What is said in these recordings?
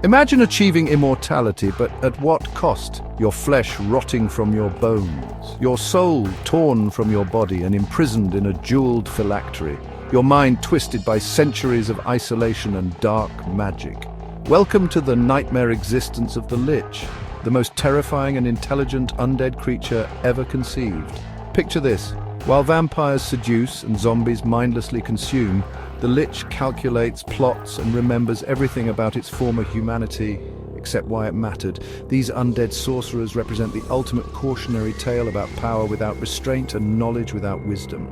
Imagine achieving immortality, but at what cost? Your flesh rotting from your bones, your soul torn from your body and imprisoned in a jeweled phylactery, your mind twisted by centuries of isolation and dark magic. Welcome to the nightmare existence of the Lich, the most terrifying and intelligent undead creature ever conceived. Picture this. While vampires seduce and zombies mindlessly consume, the Lich calculates, plots, and remembers everything about its former humanity, except why it mattered. These undead sorcerers represent the ultimate cautionary tale about power without restraint and knowledge without wisdom.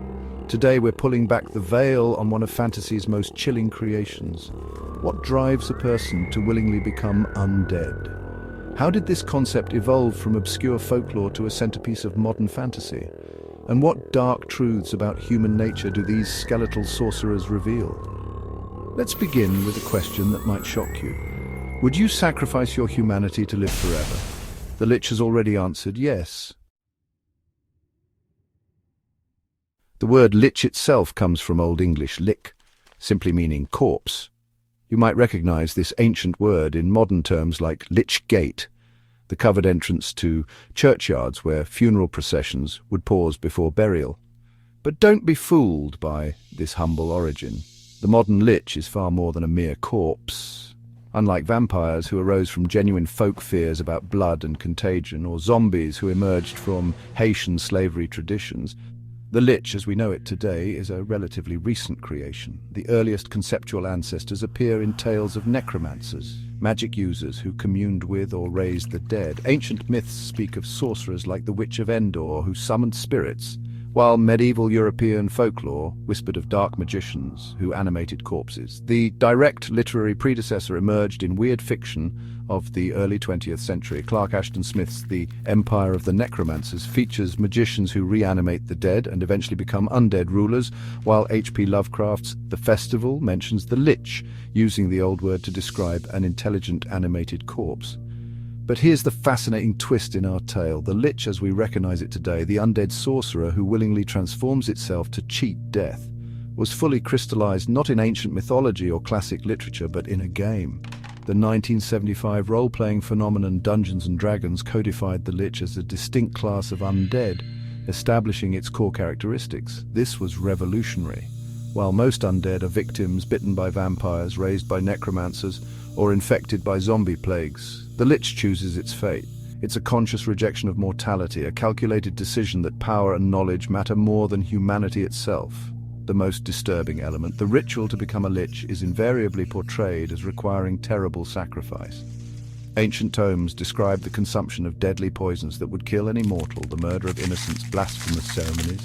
Today we're pulling back the veil on one of fantasy's most chilling creations. What drives a person to willingly become undead? How did this concept evolve from obscure folklore to a centerpiece of modern fantasy? And what dark truths about human nature do these skeletal sorcerers reveal? Let's begin with a question that might shock you. Would you sacrifice your humanity to live forever? The Lich has already answered yes. The word lich itself comes from Old English lich, simply meaning corpse. You might recognize this ancient word in modern terms like lich gate, the covered entrance to churchyards where funeral processions would pause before burial. But don't be fooled by this humble origin. The modern lich is far more than a mere corpse. Unlike vampires who arose from genuine folk fears about blood and contagion, or zombies who emerged from Haitian slavery traditions, the Lich, as we know it today, is a relatively recent creation. The earliest conceptual ancestors appear in tales of necromancers, magic users who communed with or raised the dead. Ancient myths speak of sorcerers like the Witch of Endor who summoned spirits, while medieval European folklore whispered of dark magicians who animated corpses. The direct literary predecessor emerged in weird fiction of the early 20th century. Clark Ashton Smith's The Empire of the Necromancers features magicians who reanimate the dead and eventually become undead rulers, while H.P. Lovecraft's The Festival mentions the Lich, using the old word to describe an intelligent animated corpse. But here's the fascinating twist in our tale. The Lich, as we recognize it today, the undead sorcerer who willingly transforms itself to cheat death, was fully crystallized not in ancient mythology or classic literature, but in a game. The 1975 role-playing phenomenon Dungeons & Dragons codified the Lich as a distinct class of undead, establishing its core characteristics. This was revolutionary. While most undead are victims bitten by vampires, raised by necromancers, or infected by zombie plagues, the Lich chooses its fate. It's a conscious rejection of mortality, a calculated decision that power and knowledge matter more than humanity itself. The most disturbing element, the ritual to become a Lich, is invariably portrayed as requiring terrible sacrifice. Ancient tomes describe the consumption of deadly poisons that would kill an immortal, the murder of innocents, blasphemous ceremonies,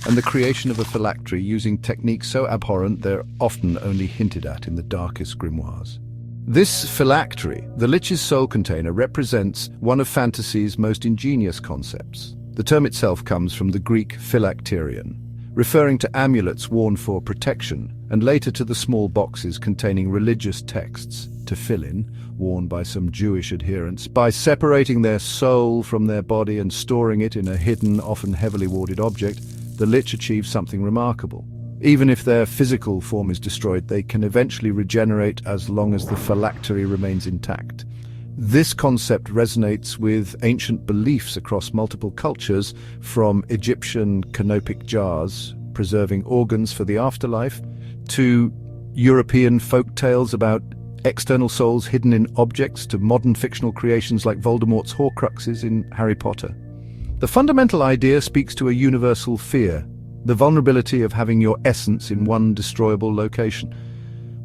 and the creation of a phylactery using techniques so abhorrent they're often only hinted at in the darkest grimoires. This phylactery, the Lich's soul container, represents one of fantasy's most ingenious concepts. The term itself comes from the Greek phylacterion, referring to amulets worn for protection, and later to the small boxes containing religious texts, tefillin, worn by some Jewish adherents. By separating their soul from their body and storing it in a hidden, often heavily warded object, the Lich achieves something remarkable. Even if their physical form is destroyed, they can eventually regenerate as long as the phylactery remains intact. This concept resonates with ancient beliefs across multiple cultures, from Egyptian canopic jars preserving organs for the afterlife, to European folk tales about external souls hidden in objects, to modern fictional creations like Voldemort's Horcruxes in Harry Potter. The fundamental idea speaks to a universal fear, the vulnerability of having your essence in one destroyable location.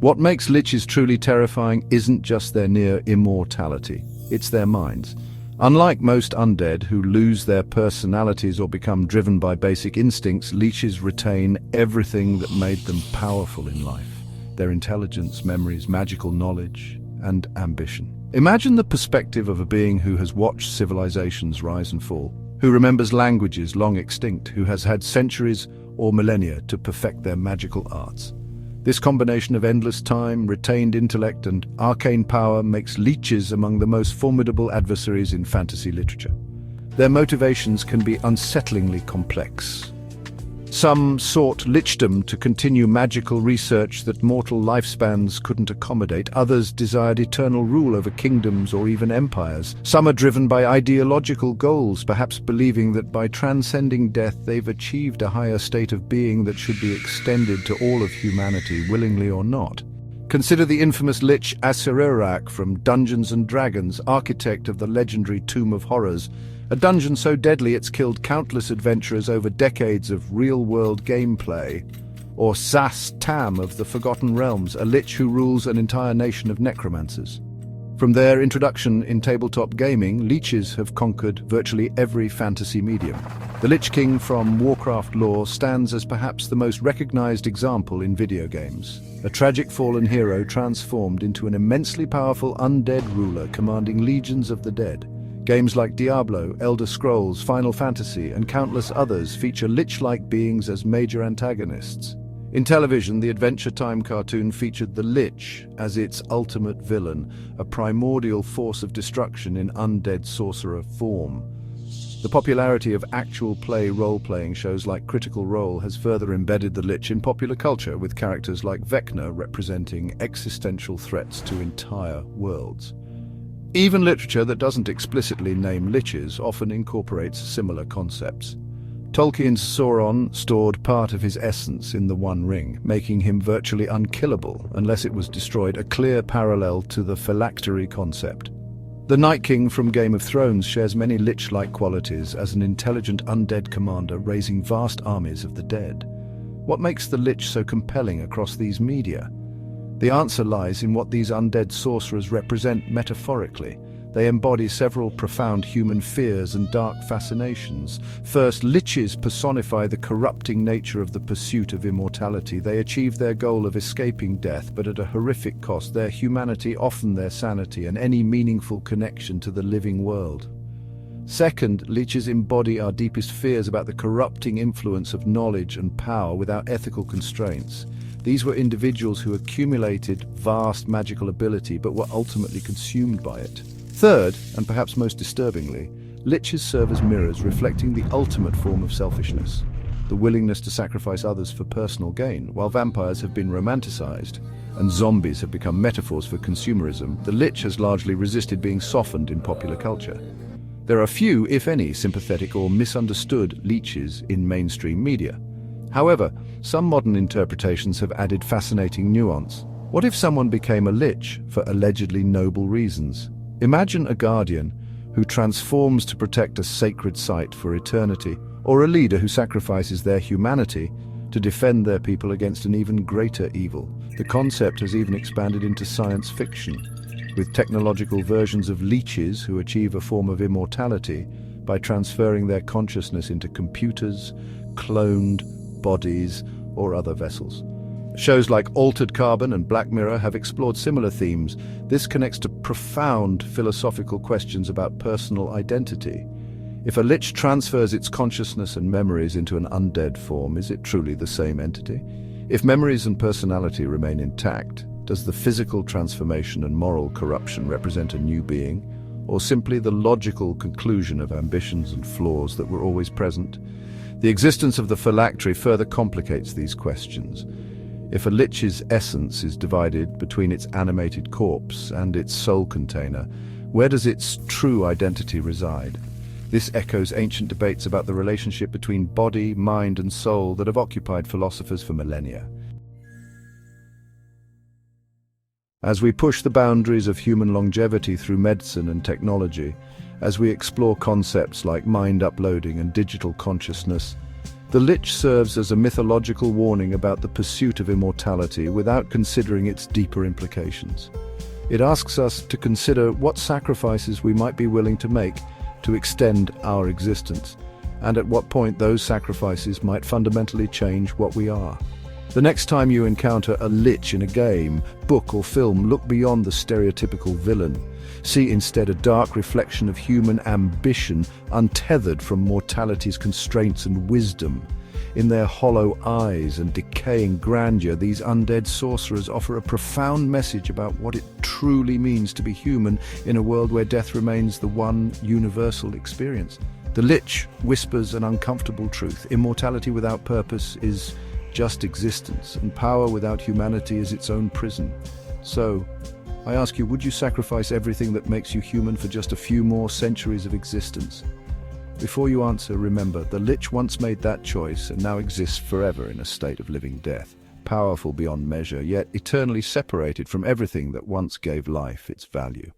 What makes Liches truly terrifying isn't just their near immortality, it's their minds. Unlike most undead who lose their personalities or become driven by basic instincts, Liches retain everything that made them powerful in life: their intelligence, memories, magical knowledge, and ambition. Imagine the perspective of a being who has watched civilizations rise and fall, who remembers languages long extinct, who has had centuries or millennia to perfect their magical arts. This combination of endless time, retained intellect, and arcane power makes liches among the most formidable adversaries in fantasy literature. Their motivations can be unsettlingly complex. Some sought lichdom to continue magical research that mortal lifespans couldn't accommodate. Others desired eternal rule over kingdoms or even empires. Some are driven by ideological goals, perhaps believing that by transcending death they've achieved a higher state of being that should be extended to all of humanity, willingly or not. Consider the infamous Lich Sorcerers from Dungeons & Dragons, architect of the legendary Tomb of Horrors, a dungeon so deadly it's killed countless adventurers over decades of real-world gameplay. Or Sas Tam of the Forgotten Realms, a lich who rules an entire nation of necromancers. From their introduction in tabletop gaming, liches have conquered virtually every fantasy medium. The Lich King from Warcraft lore stands as perhaps the most recognized example in video games. A tragic fallen hero transformed into an immensely powerful undead ruler commanding legions of the dead. Games like Diablo, Elder Scrolls, Final Fantasy, and countless others feature lich-like beings as major antagonists. In television, the Adventure Time cartoon featured the Lich as its ultimate villain, a primordial force of destruction in undead sorcerer form. The popularity of actual play role-playing shows like Critical Role has further embedded the Lich in popular culture, with characters like Vecna representing existential threats to entire worlds. Even literature that doesn't explicitly name liches often incorporates similar concepts. Tolkien's Sauron stored part of his essence in the One Ring, making him virtually unkillable unless it was destroyed, a clear parallel to the phylactery concept. The Night King from Game of Thrones shares many lich-like qualities as an intelligent undead commander raising vast armies of the dead. What makes the Lich so compelling across these media? The answer lies in what these undead sorcerers represent metaphorically. They embody several profound human fears and dark fascinations. First, liches personify the corrupting nature of the pursuit of immortality. They achieve their goal of escaping death, but at a horrific cost: their humanity, often their sanity, and any meaningful connection to the living world. Second, liches embody our deepest fears about the corrupting influence of knowledge and power without ethical constraints. These were individuals who accumulated vast magical ability but were ultimately consumed by it. Third, and perhaps most disturbingly, liches serve as mirrors reflecting the ultimate form of selfishness, the willingness to sacrifice others for personal gain. While vampires have been romanticized and zombies have become metaphors for consumerism, the Lich has largely resisted being softened in popular culture. There are few, if any, sympathetic or misunderstood liches in mainstream media. However, some modern interpretations have added fascinating nuance. What if someone became a lich for allegedly noble reasons? Imagine a guardian who transforms to protect a sacred site for eternity, or a leader who sacrifices their humanity to defend their people against an even greater evil. The concept has even expanded into science fiction, with technological versions of liches who achieve a form of immortality by transferring their consciousness into computers, cloned bodies, or other vessels. Shows like Altered Carbon and Black Mirror have explored similar themes. This connects to profound philosophical questions about personal identity. If a lich transfers its consciousness and memories into an undead form, is it truly the same entity? If memories and personality remain intact, does the physical transformation and moral corruption represent a new being, or simply the logical conclusion of ambitions and flaws that were always present? The existence of the phylactery further complicates these questions. If a lich's essence is divided between its animated corpse and its soul container, where does its true identity reside? This echoes ancient debates about the relationship between body, mind, and soul that have occupied philosophers for millennia. As we push the boundaries of human longevity through medicine and technology, as we explore concepts like mind uploading and digital consciousness, the Lich serves as a mythological warning about the pursuit of immortality without considering its deeper implications. It asks us to consider what sacrifices we might be willing to make to extend our existence, and at what point those sacrifices might fundamentally change what we are. The next time you encounter a Lich in a game, book, or film, look beyond the stereotypical villain. See instead a dark reflection of human ambition, untethered from mortality's constraints and wisdom. In their hollow eyes and decaying grandeur, these undead sorcerers offer a profound message about what it truly means to be human in a world where death remains the one universal experience. The Lich whispers an uncomfortable truth. Immortality without purpose is just existence, and power without humanity is its own prison. So, I ask you, would you sacrifice everything that makes you human for just a few more centuries of existence? Before you answer, remember, the Lich once made that choice and now exists forever in a state of living death, powerful beyond measure, yet eternally separated from everything that once gave life its value.